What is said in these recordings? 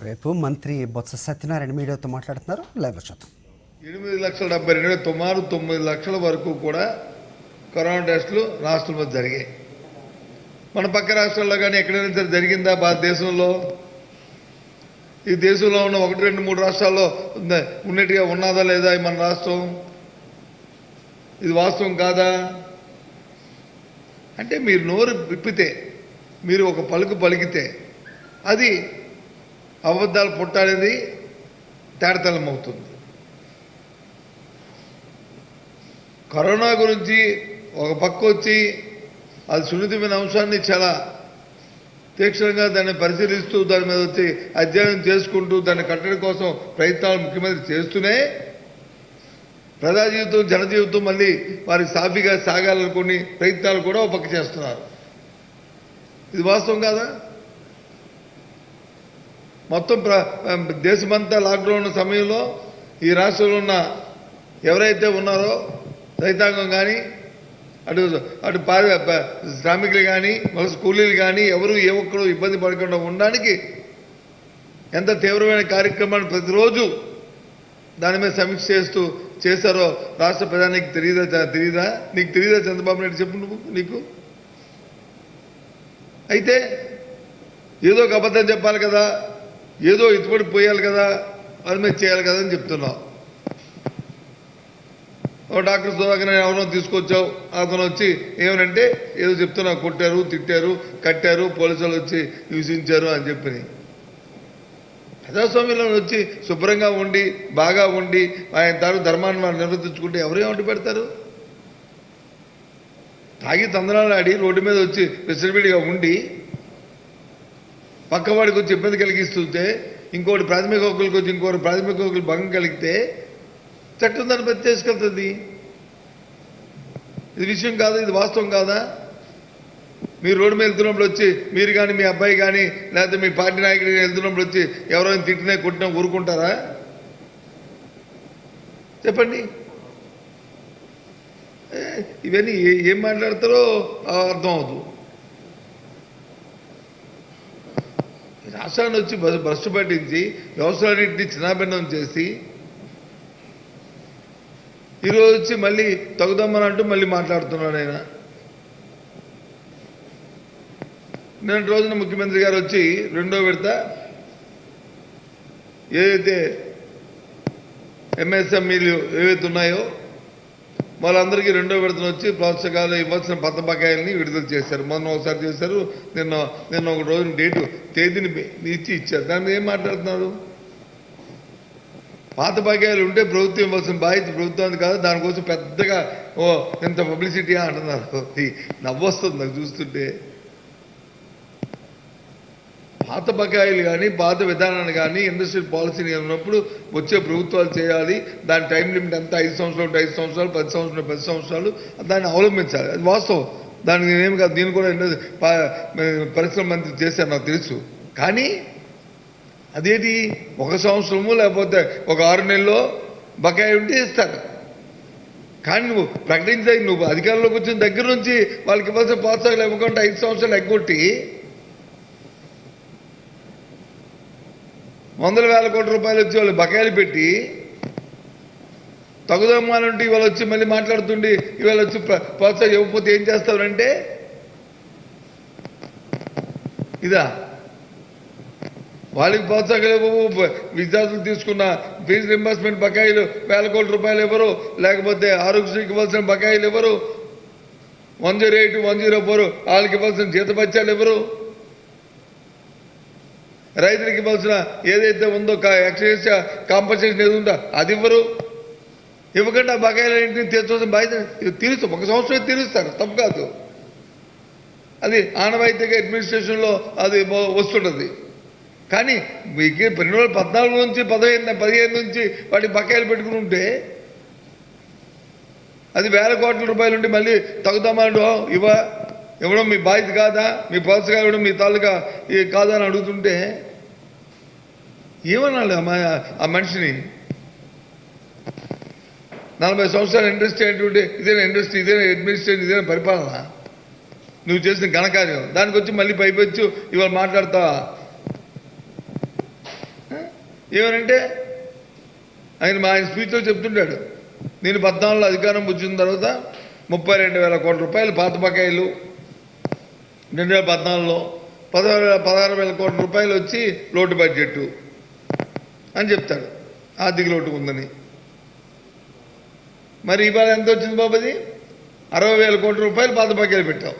రేపు మంత్రి బొత్స సత్యనారాయణ మీడియాతో మాట్లాడుతున్నారు. లైవ్ చూద్దాం. 8,72,000 సుమారు 9 లక్షల వరకు కూడా కరోనా టెస్టులు రాష్ట్రంలో జరిగాయి. మన పక్క రాష్ట్రాల్లో కానీ ఎక్కడైనా సరే జరిగిందా భారతదేశంలో? ఈ దేశంలో ఉన్న 1, 2, 3 రాష్ట్రాల్లో ఉన్నట్టుగా ఉన్నదా లేదా మన రాష్ట్రం? ఇది వాస్తవం కాదా? అంటే మీరు నోరు విప్పితే, మీరు ఒక పలుకు పలికితే అది అబద్ధాలు పుట్టాఅనేది తేడతలం అవుతుంది. కరోనా గురించి ఒక పక్క వచ్చి అది సున్నితమైన అంశాన్ని చాలా తీక్షణంగా దాన్ని పరిశీలిస్తూ దాని మీద వచ్చి అధ్యయనం చేసుకుంటూ దాన్ని కట్టడి కోసం ప్రయత్నాలు ముఖ్యమంత్రి చేస్తూనే ప్రజా జీవితం జనజీవితం మళ్ళీ వారికి సాఫీగా సాగాలనుకుని ప్రయత్నాలు కూడా ఒక పక్క చేస్తున్నారు. ఇది వాస్తవం కాదా? మొత్తం దేశమంతా లాక్డౌన్ ఉన్న సమయంలో ఈ రాష్ట్రంలో ఉన్న ఎవరైతే ఉన్నారో రైతాంగం కానీ అటు శ్రామికులు కానీ కూలీలు కానీ ఎవరు ఏ ఒక్కరు ఇబ్బంది పడకుండా ఉండడానికి ఎంత తీవ్రమైన కార్యక్రమాన్ని ప్రతిరోజు దాని మీద సమీక్ష చేశారో రాష్ట్ర ప్రధానికి తెలియదా? నీకు తెలియదా చంద్రబాబు నాయుడు? చెప్పు నువ్వు. నీకు అయితే ఏదో ఒక అబద్ధం చెప్పాలి కదా, ఏదో ఇటుపడి పోయాలి కదా, అది మీద చేయాలి కదా అని చెప్తున్నావు. డాక్టర్ సుధాకర్ ఎవరో తీసుకొచ్చావు, అతను వచ్చి ఏమనంటే ఏదో చెప్తున్నావు, కొట్టారు, తిట్టారు, కట్టారు, పోలీసులు వచ్చి హింసించారు అని చెప్పి. ప్రజాస్వామ్యంలో వచ్చి శుభ్రంగా ఉండి బాగా ఉండి ఆయన ధర్మాన్ని వాళ్ళు నిర్వర్తించుకుంటే ఎవరు ఏమంటి పెడతారు? తాగి తందనాలు ఆడి రోడ్డు మీద వచ్చి విసిరివిడిగా ఉండి పక్కవాడికి వచ్చి ఇబ్బంది కలిగిస్తుంటే ఇంకోటి ప్రాథమిక హక్కులకు వచ్చి ఇంకోటి ప్రాథమిక హక్కులు భంగం కలిగితే చట్టం దాన్ని బట్టి చేసుకెళ్తుంది. ఇది విషయం కాదా? ఇది వాస్తవం కాదా? మీరు రోడ్డు మీద వెళ్తున్నప్పుడు వచ్చి మీరు కానీ మీ అబ్బాయి కానీ లేకపోతే మీ పార్టీ నాయకుడు వెళ్తున్నప్పుడు వచ్చి ఎవరైనా తిట్టినా కొట్టినా ఊరుకుంటారా? చెప్పండి. ఇవన్నీ ఏం మాట్లాడతారో అర్థం అవదు. రాష్ట్రాన్ని వచ్చి భ్రష్టు పట్టించి వ్యవస్థలన్నింటినీ చిన్నాభిన్నం చేసి ఈరోజు వచ్చి మళ్ళీ తగుదమ్మని అంటూ మళ్ళీ మాట్లాడుతున్నాడు ఆయన. నిన్నటి రోజున ముఖ్యమంత్రి గారు వచ్చి రెండో విడత ఏదైతే ఎంఎస్ఎంఈలు ఏవైతే ఉన్నాయో వాళ్ళందరికీ రెండో విడతను వచ్చి ప్రోత్సాహాలు ఇవ్వాల్సిన పత్త బకాయిల్ని విడుదల చేశారు. మొన్న ఒకసారి చేశారు, నిన్న ఒక రోజున తేదీని ఇచ్చారు. దాని మీద ఏం మాట్లాడుతున్నారు? పాత బకాయిలు ఉంటే ప్రభుత్వం ఇవ్వాల్సిన బాధ్యత ప్రభుత్వానికి కాదు, దానికోసం పెద్దగా ఎంత పబ్లిసిటీ అంటున్నారు. నవ్వొస్తుంది నాకు చూస్తుంటే. పాత బకాయిలు కానీ పాత విధానాన్ని కానీ ఇండస్ట్రియల్ పాలసీని ఉన్నప్పుడు వచ్చే ప్రభుత్వాలు చేయాలి. దాని టైం లిమిట్ అంతా 5 సంవత్సరాలు 5 సంవత్సరాలు 10 సంవత్సరాలు 10 సంవత్సరాలు దాన్ని అవలంబించాలి. అది వాస్తవం. దానికి ఏమి కాదు. దీన్ని కూడా పరిశ్రమ మంత్రి చేశారు, నాకు తెలుసు. కానీ అదేంటి 1 సంవత్సరము లేకపోతే ఒక 6 నెలల్లో బకాయి ఉంటే ఇస్తారు. కానీ నువ్వు ప్రకటించాయి, నువ్వు అధికారంలోకి వచ్చిన దగ్గర నుంచి వాళ్ళకి ఇవ్వాల్సిన ప్రోత్సాహాలు ఇవ్వకుండా 5 సంవత్సరాలు ఎగ్గొట్టి 100,000 కోట్ల రూపాయలు వచ్చి వాళ్ళు బకాయిలు పెట్టి తగుదమ్మాలంటే ఇవాళ వచ్చి మళ్ళీ మాట్లాడుతుండి ఇవాళ వచ్చి ప్రోత్సాహం ఇవ్వకపోతే ఏం చేస్తారంటే ఇదా? వాళ్ళకి ప్రోత్సాహాలు ఇవ్వవు. విద్యార్థులు తీసుకున్న ఫీజు రింబర్స్మెంట్ బకాయిలు 1,000 కోట్ల రూపాయలు ఇవ్వరు, లేకపోతే ఆరోగ్యశ్రీకి ఇవ్వాల్సిన బకాయిలు ఇవ్వరు, 108, 104 వాళ్ళకి ఇవ్వాల్సిన జీతభత్యాలు ఇవ్వరు, రైతులకు ఇవ్వాల్సిన ఏదైతే ఉందో ఎక్సైజ్ కాంపన్సేషన్ ఏది ఉందో అది ఇవ్వరు. ఇవ్వకుండా బకాయిలన్నింటినీ తీర్చవలసిన బాధ్యత తీరుస్తాం. 1 సంవత్సరం తీరుస్తారు, తప్పు కాదు. అది ఆనవాయితీగా అడ్మినిస్ట్రేషన్లో అది వస్తుంటుంది. కానీ 2014 నుంచి 15 నుంచి వాటి బకాయిలు పెట్టుకుని ఉంటే అది 1,000 కోట్ల రూపాయలు ఉంటే మళ్ళీ తగుదమ్మాలంటూ ఇవ్వడం మీ బాధ్యత కాదా? మీ ప్రోత్సాహం ఇవ్వడం మీ తాలూకా కాదా అని అడుగుతుంటే ఏమనాలి ఆ మనిషిని? 40 సంవత్సరాల ఇండస్ట్రీ అంటే ఇదేనా ఇండస్ట్రీ, ఇదేనా అడ్మినిస్ట్రేషన్, ఇదేనా పరిపాలన? నువ్వు చేసిన ఘనకార్యం దానికి వచ్చి మళ్ళీ పైపెచ్చు ఇవాళ మాట్లాడతావా? ఏమనంటే ఆయన స్పీచ్లో చెప్తుంటాడు, నేను 14 అధికారం వచ్చిన తర్వాత 32,000 కోట్ల రూపాయలు పాత బకాయిలు 2014లో 16,000 కోట్ల రూపాయలు వచ్చి లోటు బడ్జెట్ అని చెప్తాడు, ఆర్థిక లోటు ఉందని. మరి ఇవాళ ఎంత వచ్చింది బాబుది? 60,000 కోట్ల రూపాయలు పాత బకాయిలు పెట్టావు.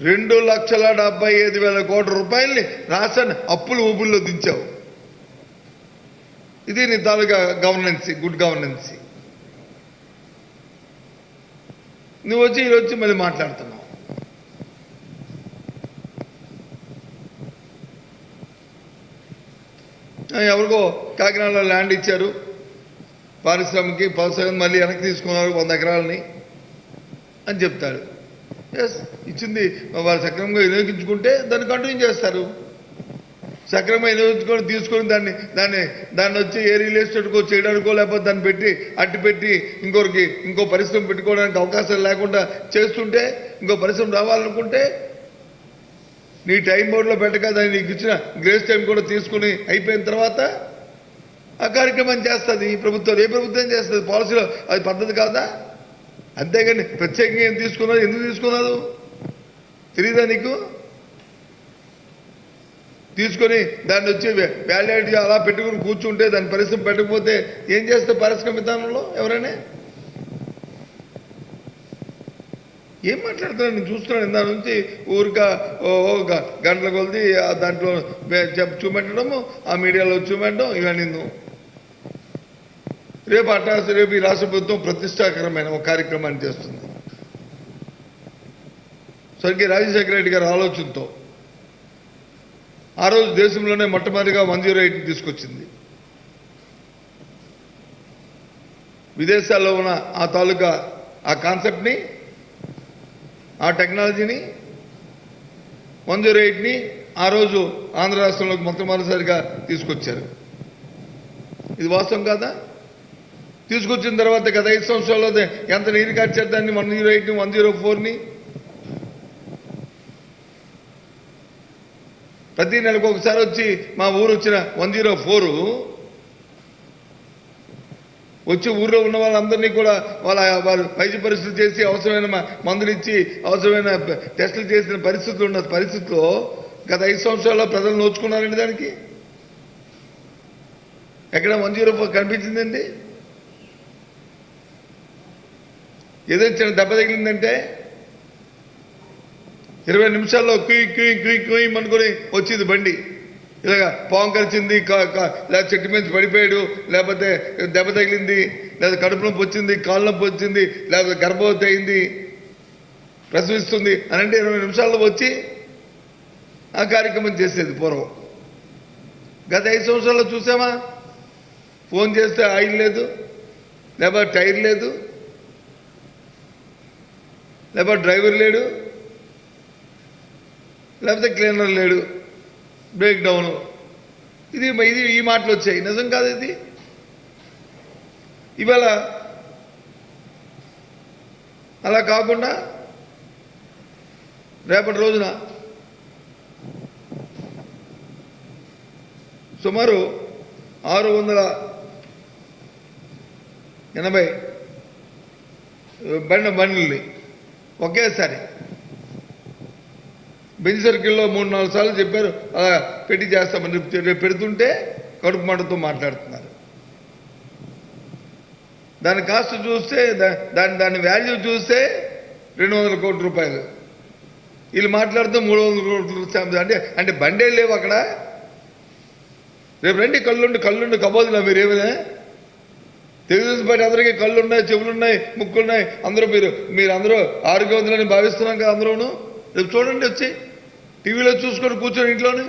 2,75,000 కోట్ల రూపాయలని రాష్ట్రాన్ని అప్పులు ఊపుల్లో దించావు. ఇది నీ తాలూకా గవర్నెన్స్, గుడ్ గవర్నెన్స్. నువ్వు వచ్చి ఈరోజు మళ్ళీ మాట్లాడుతున్నావు. ఎవరికో కాకినాడలో ల్యాండ్ ఇచ్చారు పారిశ్రామికి, మళ్ళీ వెనక్కి తీసుకున్నారు 100 ఎకరాలని అని చెప్తాడు. ఎస్, ఇచ్చింది వాళ్ళు సక్రమంగా వినియోగించుకుంటే దాన్ని కంటిన్యూ చేస్తారు. సక్రమంగా వినియోగించుకొని తీసుకొని దాన్ని వచ్చి ఏ రియల్ ఎస్టేట్కో చేయడానికో లేకపోతే దాన్ని పెట్టి అట్టి పెట్టి ఇంకో పరిశ్రమ పెట్టుకోవడానికి అవకాశం లేకుండా చేస్తుంటే, ఇంకో పరిశ్రమ రావాలనుకుంటే నీ టైం బోర్డులో పెట్టక దాన్ని నీకు ఇచ్చిన గ్రేస్ టైం కూడా తీసుకుని అయిపోయిన తర్వాత ఆ కార్యక్రమం చేస్తుంది ఈ ప్రభుత్వం. ఏ ప్రభుత్వం చేస్తుంది? పాలసీలో అది పద్ధతి కాదా? అంతేగాని ప్రత్యేకంగా ఏం తీసుకున్నారు, ఎందుకు తీసుకున్నారు తెలియదా నీకు? తీసుకొని దాన్ని వచ్చి వ్యాలిడిటీగా అలా పెట్టుకుని కూర్చుంటే దాని పరిశ్రమ పెట్టకపోతే ఏం చేస్తే పారిశ్రామిక విధానంలో ఎవరైనా ఏం మాట్లాడుతున్నాను? నేను చూస్తున్నాను దాని నుంచి గంటల కొలిది దాంట్లో చూపెట్టడము, ఆ మీడియాలో చూపెట్టడం, ఇవన్నీ. రేపు ఈ రాష్ట్ర ప్రభుత్వం ప్రతిష్టాకరమైన ఒక కార్యక్రమాన్ని చేస్తుంది. స్వర్గీయ రాజశేఖర రెడ్డి గారి ఆలోచనతో ఆ రోజు దేశంలోనే మొట్టమొదటిగా 108 తీసుకొచ్చింది. విదేశాల్లో ఉన్న ఆ తాలూకా ఆ కాన్సెప్ట్ని, ఆ టెక్నాలజీని 108ని ఆ రోజు ఆంధ్ర రాష్ట్రంలోకి మొట్టమొదటిసారిగా తీసుకొచ్చారు. ఇది వాస్తవం కాదా? తీసుకొచ్చిన తర్వాత గత 5 సంవత్సరాల్లో ఎంత నీరు కార్చారు దాన్ని 108ని 104ని. ప్రతి నెలకు ఒకసారి వచ్చి మా ఊరు వచ్చిన 104 వచ్చి ఊర్లో ఉన్న వాళ్ళందరినీ కూడా వారు వైద్య పరీక్షలు చేసి అవసరమైన మందులు ఇచ్చి అవసరమైన టెస్టులు చేసిన పరిస్థితులు ఉన్న పరిస్థితిలో గత 5 సంవత్సరాల్లో ప్రజలు నోచుకున్నారండి. దానికి ఎక్కడ 104 కనిపించిందండి? ఏదో చిన్న దెబ్బ తగిలిందంటే 20 నిమిషాల్లో కుయ్ అనుకుని వచ్చింది బండి. ఇలాగా పాము కలిసింది, లేదా చెట్టు మీద పడిపోయాడు, లేకపోతే దెబ్బ తగిలింది, లేదా కడుపు నొప్పి వచ్చింది, కాళ్ళ నొప్పి వచ్చింది, లేకపోతే గర్భవతి అయింది, ప్రసవిస్తుంది అని అంటే 20 నిమిషాల్లో వచ్చి ఆ కార్యక్రమం చేసేది పూర్వం. గత 5 సంవత్సరాల్లో చూసామా? ఫోన్ చేస్తే ఆయిల్ లేదు, లేకపోతే టైర్ లేదు, లేకపోతే డ్రైవర్ లేడు, లేకపోతే క్లీనర్ లేడు, బ్రేక్ డౌను. ఇది ఈ మాటలు వచ్చాయి. నిజం కాదు ఇది. ఇవాళ అలా కాకుండా రేపటి రోజున సుమారు 680 బండ్లని ఒకేసారి బెంజ్ సర్కిల్లో 3-4 సార్లు చెప్పారు అలా పెట్టి చేస్తామని. పెడుతుంటే కడుపు మంటతో మాట్లాడుతున్నారు. దాని కాస్ట్ చూస్తే దాని వాల్యూ చూస్తే 200 కోట్ల రూపాయలు. వీళ్ళు మాట్లాడుతూ 300 కోట్లు. అంటే బండే లేవు అక్కడ. రేపు రండి, కళ్ళుండి కబోదులా మీరేమైనా? తెలుగుదేశం పార్టీ అందరికీ కళ్ళున్నాయి, చెవులున్నాయి, ముక్కులున్నాయి. మీరు అందరూ ఆరోగ్యవంతులని భావిస్తున్నాం కదా అందరూను. రేపు చూడండి, వచ్చి టీవీలో చూసుకొని కూర్చొని ఇంట్లోనే.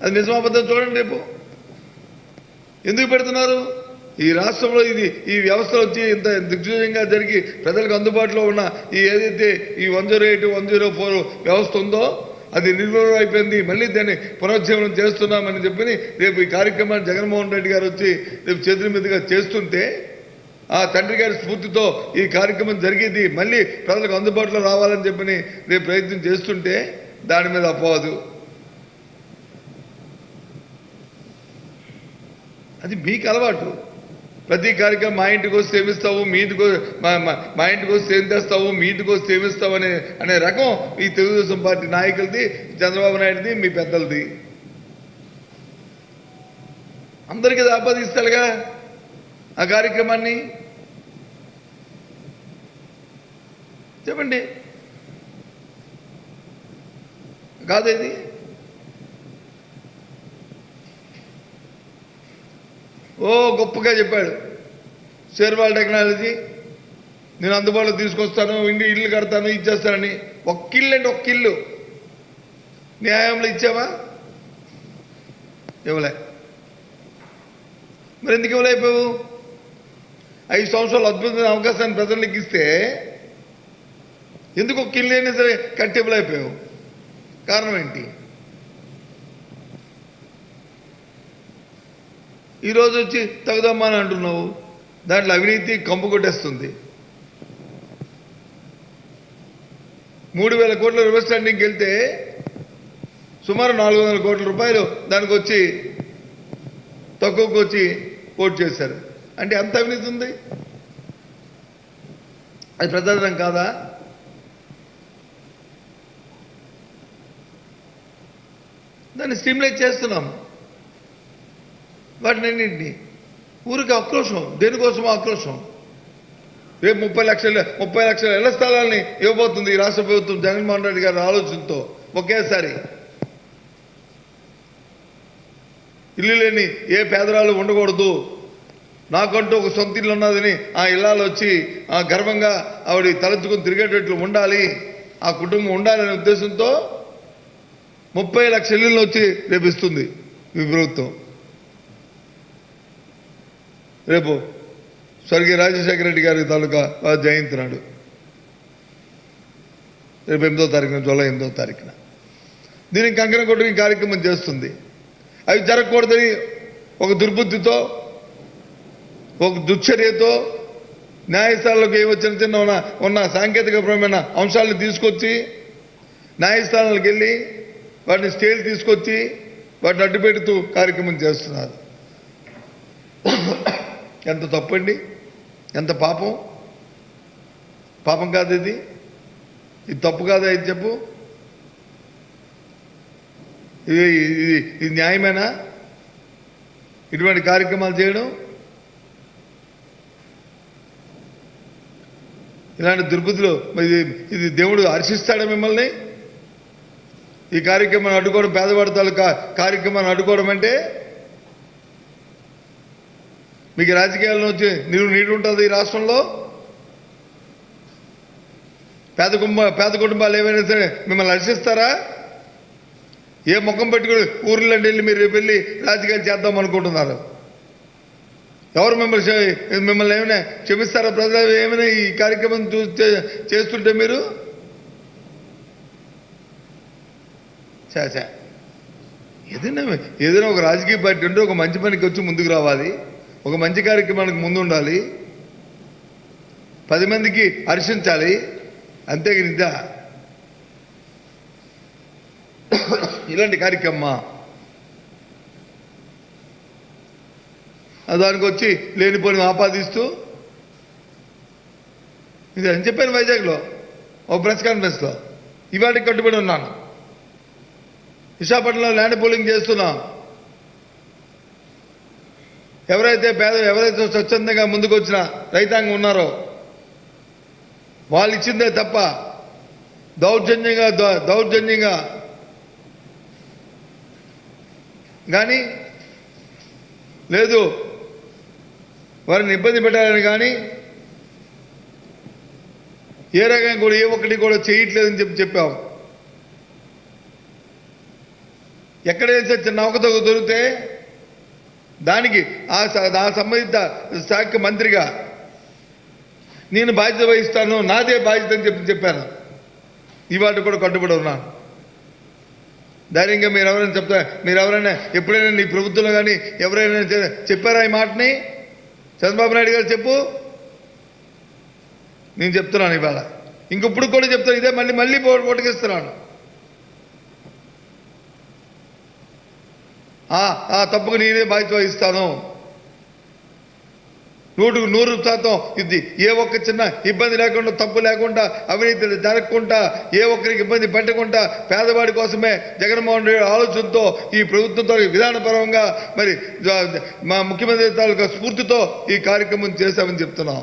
అది నిజమాబద్ధం చూడండి. రేపు ఎందుకు పెడుతున్నారు? ఈ రాష్ట్రంలో ఈ వ్యవస్థలు వచ్చి ఇంత దిగ్విజయంగా జరిగి ప్రజలకు అందుబాటులో ఉన్న ఏదైతే ఈ 108, 104 వ్యవస్థ ఉందో అది నిర్వీర్యం అయిపోయింది. మళ్ళీ దాన్ని పునరుజ్జీవనం చేస్తున్నామని చెప్పి రేపు ఈ కార్యక్రమాన్ని జగన్మోహన్ రెడ్డి గారు వచ్చి రేపు చేతుల మీదుగా చేస్తుంటే ఆ తండ్రి గారి స్ఫూర్తితో ఈ కార్యక్రమం జరిగేది. మళ్ళీ ప్రజలకు అందుబాటులో రావాలని చెప్పని రేపు ప్రయత్నం చేస్తుంటే దాని మీద అపోదు. అది మీకు అలవాటు. ప్రతి కార్యక్రమం మా ఇంటికి వస్తే ఏమిస్తావు, మీ ఇంటికి మా ఇంటికి వస్తే ఏం తెస్తావు, మీ ఇంటికి వస్తే ఏమిస్తావు అనే రకం ఈ తెలుగుదేశం పార్టీ నాయకులది, చంద్రబాబు నాయుడుది, మీ పెద్దలది. అందరికీ ఆపాదిస్తారుగా ఆ కార్యక్రమాన్ని. చెప్పండి, కాదేది? ఓ గొప్పగా చెప్పాడు, షేర్వాల్ టెక్నాలజీ నేను అందుబాటులో తీసుకొస్తాను, ఇల్లు కడతాను, ఇచ్చేస్తానని. ఒక్కిల్లు అంటే ఒక్కిల్లు న్యాయంలో ఇచ్చావా? ఇవ్వలే. మరి ఎందుకు ఇవ్వలేకపోయావు? 5 సంవత్సరాలు అద్భుతమైన అవకాశాన్ని ప్రజలకు ఇస్తే ఎందుకు ఒక్కిల్లు అయినా సరే కట్టి ఇవ్వలేకపోయావు? కారణం ఏంటి? ఈరోజు వచ్చి తగుదమ్మా అని అంటున్నావు. దాంట్లో అవినీతి కంపు కొట్టేస్తుంది. 3,000 కోట్ల రివర్స్ స్టాండింగ్కి వెళ్తే సుమారు 400 కోట్ల రూపాయలు దానికి వచ్చి తక్కువకు వచ్చి కోట్ చేశారు. అంటే అంత అవినీతి ఉంది. అది ప్రజాధనం కాదా? దాన్ని స్ట్రీమ్లైజ్ చేస్తున్నాం. వాటిని అన్నింటినీ ఊరికి ఆక్రోశం. దేనికోసం ఆక్రోశం? రేపు 30 లక్షల ఇళ్ల స్థలాల్ని ఇవ్వబోతుంది ఈ రాష్ట్ర ప్రభుత్వం జగన్మోహన్ రెడ్డి గారి ఆలోచనతో. ఒకేసారి ఇల్లు లేని ఏ పేదరాలు ఉండకూడదు, నాకంటూ ఒక సొంత ఇల్లు ఉన్నదని ఆ ఇళ్ళలో వచ్చి గర్వంగా ఆవిడ తలెత్తుకుని తిరిగేటట్లు ఉండాలి, ఆ కుటుంబం ఉండాలనే ఉద్దేశంతో 30 లక్షల ఇళ్ళు వచ్చి రేపు ఇస్తుంది ఈ ప్రభుత్వం. రేపు స్వర్గీయ రాజశేఖర రెడ్డి గారి తాలూకా జయంతి నాడు, రేపు 8వ తారీఖున, జూలై 8వ తారీఖున దీనికి కంకణం కొట్టుకుని కార్యక్రమం చేస్తుంది. అవి జరగకూడదని ఒక దుర్బుద్ధితో, ఒక దుశ్చర్యతో న్యాయస్థానాలకు ఏమొచ్చిన ఉన్న సాంకేతికపరమైన అంశాలను తీసుకొచ్చి న్యాయస్థానాలకు వెళ్ళి వాటిని స్టేలు తీసుకొచ్చి వాటిని అడ్డుపెడుతూ కార్యక్రమం చేస్తున్నారు. ఎంత తప్పండి, ఎంత పాపం. పాపం కాదు ఇది? ఇది తప్పు కాదా? ఇది చెప్పు. ఇది న్యాయమేనా ఇటువంటి కార్యక్రమాలు చేయడం? ఇలాంటి దుర్బుద్ధులు ఇది దేవుడు హర్షిస్తాడా మిమ్మల్ని? ఈ కార్యక్రమాన్ని అడ్డుకోవడం, పేదవాడి కార్యక్రమాన్ని అడ్డుకోవడం అంటే మీకు రాజకీయాల్లో వచ్చి నీరు ఉంటుంది ఈ రాష్ట్రంలో? పేద కుటుంబాలు ఏమైనా సరే మిమ్మల్ని హర్షిస్తారా? ఏ ముఖం పెట్టుకుని ఊర్లో వెళ్ళి మీరు వెళ్ళి రాజకీయాలు చేద్దాం అనుకుంటున్నారు? ఎవరు మిమ్మల్ని ఏమైనా క్షమిస్తారా? ప్రజలు ఏమైనా ఈ కార్యక్రమం చేస్తుంటే మీరు ఏదైనా ఒక రాజకీయ పార్టీ ఉంటే ఒక మంచి పనికి వచ్చి ముందుకు రావాలి, ఒక మంచి కార్యక్రమానికి ముందు ఉండాలి, 10 మందికి హర్షించాలి. అంతేగా ఇలాంటి కార్యక్రమమా? దానికి వచ్చి లేనిపోని ఆపాదిస్తూ ఇది అని చెప్పాను వైజాగ్లో ఒక ప్రెస్ కాన్ఫరెన్స్లో. ఇవాటికి కట్టుబడి ఉన్నాను. విశాఖపట్నంలో ల్యాండ్ పూలింగ్ చేస్తున్నాం. ఎవరైతే స్వచ్ఛందంగా ముందుకు వచ్చిన రైతాంగం ఉన్నారో వాళ్ళు ఇచ్చిందే తప్ప దౌర్జన్యంగా కానీ లేదు వారిని ఇబ్బంది పెట్టాలని కానీ ఏ రకంగా కూడా ఏ ఒక్కటి కూడా చేయట్లేదని చెప్పాం. ఎక్కడైతే చిన్న అవకతవక దొరికితే దానికి ఆ సంబంధిత శాఖ మంత్రిగా నేను బాధ్యత వహిస్తాను, నాదే బాధ్యత అని చెప్పాను. ఇవాటి కూడా కట్టుబడి ఉన్నాను. ధైర్యంగా మీరు ఎవరైనా ఎప్పుడైనా నీ ప్రభుత్వంలో కానీ ఎవరైనా చెప్పారా ఈ మాటని? చంద్రబాబు నాయుడు గారు చెప్పు. నేను చెప్తున్నాను ఇవాళ, ఇంకొప్పుడు కూడా చెప్తాను. ఇదే మళ్ళీ ఓటుకిస్తున్నాను. ఆ తప్పుకు నేనే బాధ్యత వహిస్తాను. 100% ఇది ఏ ఒక్క చిన్న ఇబ్బంది లేకుండా, తప్పు లేకుండా, అవినీతి జరగకుండా, ఏ ఒక్కరికి ఇబ్బంది పెట్టకుండా పేదవాడి కోసమే జగన్మోహన్ రెడ్డి ఆలోచనతో ఈ ప్రభుత్వంతో విధానపరంగా మరి మా ముఖ్యమంత్రి తాలూకా స్ఫూర్తితో ఈ కార్యక్రమం చేశామని చెప్తున్నాం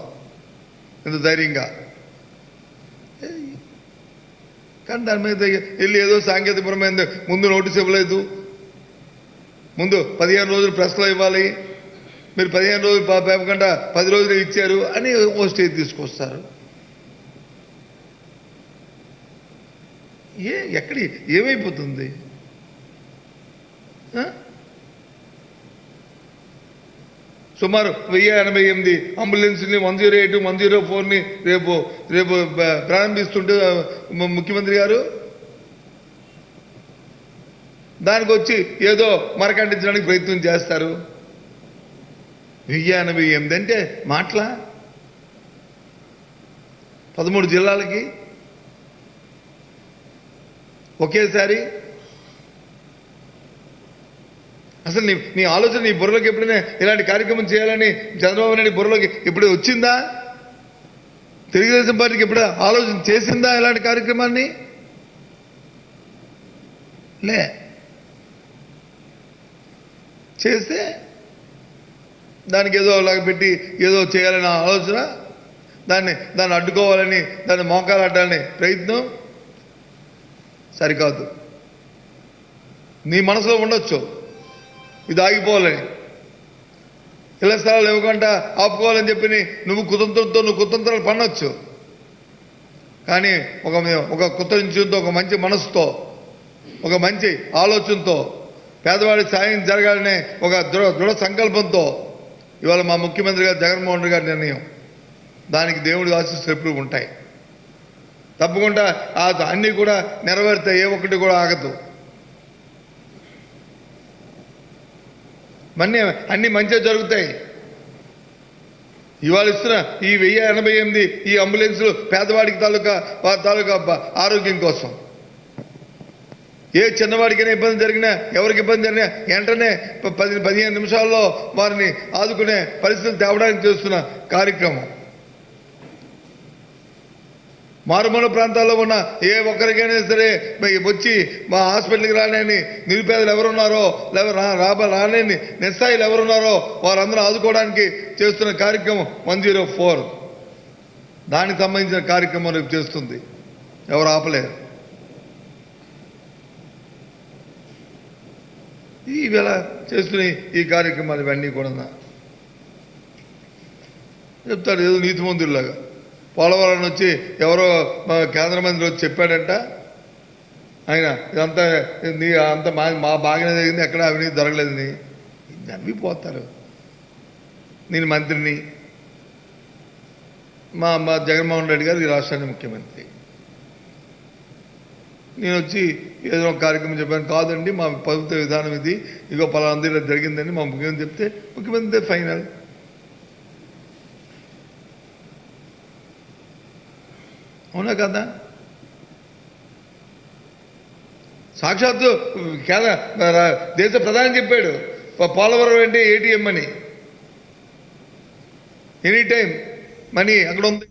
ఇంత ధైర్యంగా. కానీ దాని మీద వెళ్ళి ఏదో సాంకేతికపరమైన ముందు నోటీస్ ఇవ్వలేదు, ముందు 15 రోజులు ప్రెస్లో ఇవ్వాలి, మీరు 15 రోజులు పేపకుండా 10 రోజులు ఇచ్చారు అని ఓ స్టేజ్ తీసుకొస్తారు. ఎక్కడి ఏమైపోతుంది? సుమారు 1088 అంబులెన్స్ని 108, 104ని రేపు ప్రారంభిస్తుంటే ముఖ్యమంత్రి గారు దానికి వచ్చి ఏదో మరకంటించడానికి ప్రయత్నం చేస్తారు. 1088 అంటే మాటలా? 13 జిల్లాలకి ఒకేసారి. అసలు నీ ఆలోచన, నీ బుర్రలోకి ఎప్పుడైనా ఇలాంటి కార్యక్రమం చేయాలని చంద్రబాబు నాయుడు బుర్రలోకి ఎప్పుడు వచ్చిందా? తెలుగుదేశం పార్టీకి ఎప్పుడు ఆలోచన చేసిందా ఇలాంటి కార్యక్రమాన్ని? లే. చేస్తే దానికి ఏదో అలాగ పెట్టి ఏదో చేయాలని ఆలోచన, దాన్ని అడ్డుకోవాలని, దాన్ని మోకాలాడాలని ప్రయత్నం సరికాదు. నీ మనసులో ఉండొచ్చు ఇది ఆగిపోవాలని, ఇళ్ల స్థలాలు ఇవ్వకుండా ఆపుకోవాలని చెప్పి నువ్వు కుతంత్రాలు పన్నొచ్చు. కానీ ఒక కుతంత్రంతో, ఒక మంచి మనసుతో, ఒక మంచి ఆలోచనతో, పేదవాడికి సాయం జరగాలనే ఒక దృఢ సంకల్పంతో ఇవాళ మా ముఖ్యమంత్రి గారు జగన్మోహన్ రెడ్డి గారి నిర్ణయం, దానికి దేవుడి ఆశీస్సులు ఎప్పుడు ఉంటాయి. తప్పకుండా అన్నీ కూడా నెరవేరుతాయి, ఏ ఒక్కటి కూడా ఆగదు. అన్నీ మంచిగా జరుగుతాయి. ఇవాళ ఇస్తున్న ఈ 1088 ఈ అంబులెన్సులు పేదవాడికి తాలూకా ఆరోగ్యం కోసం. ఏ చిన్నవాడికైనా ఇబ్బంది జరిగినా, ఎవరికి ఇబ్బంది జరిగినా వెంటనే 10-15 నిమిషాల్లో వారిని ఆదుకునే పరిస్థితులు తేవడానికి చేస్తున్న కార్యక్రమం. మారుమూల ప్రాంతాల్లో ఉన్న ఏ ఒక్కరికైనా సరే వచ్చి మా హాస్పిటల్కి రాలేని నిరుపేదలు ఎవరున్నారో, రాలేని నిస్సాయిలు ఎవరున్నారో వారందరూ ఆదుకోవడానికి చేస్తున్న కార్యక్రమం 104. దానికి సంబంధించిన కార్యక్రమం రేపు చేస్తుంది, ఎవరు ఆపలేరు. ఈవేళ చేస్తున్న ఈ కార్యక్రమాలు ఇవన్నీ కూడా చెప్తాడు ఏదో నీతి మంత్రులాగా. పోలవరం వచ్చి ఎవరో కేంద్ర మంత్రి వచ్చి చెప్పాడంట, ఆయన ఇదంతా అంత మా బాగానే జరిగింది, ఎక్కడ అవినీతి జరగలేదని. నవ్విపోతారు. నేను మంత్రిని, మా జగన్మోహన్ రెడ్డి గారు ఈ రాష్ట్రానికి ముఖ్యమంత్రి, నేను వచ్చి ఏదో ఒక కార్యక్రమం చెప్పాను, కాదండి మా ప్రభుత్వ విధానం ఇది, ఇగో పలానా ఇలా జరిగిందని మా ముఖ్యమంత్రి చెప్తే ముఖ్యమంత్రి ఫైనల్. అవునా కదా? సాక్షాత్తు దేశ ప్రధాని చెప్పాడు పోలవరం అంటే ఏటీఎం అని, ఎనీ టైం మనీ అక్కడ ఉంది.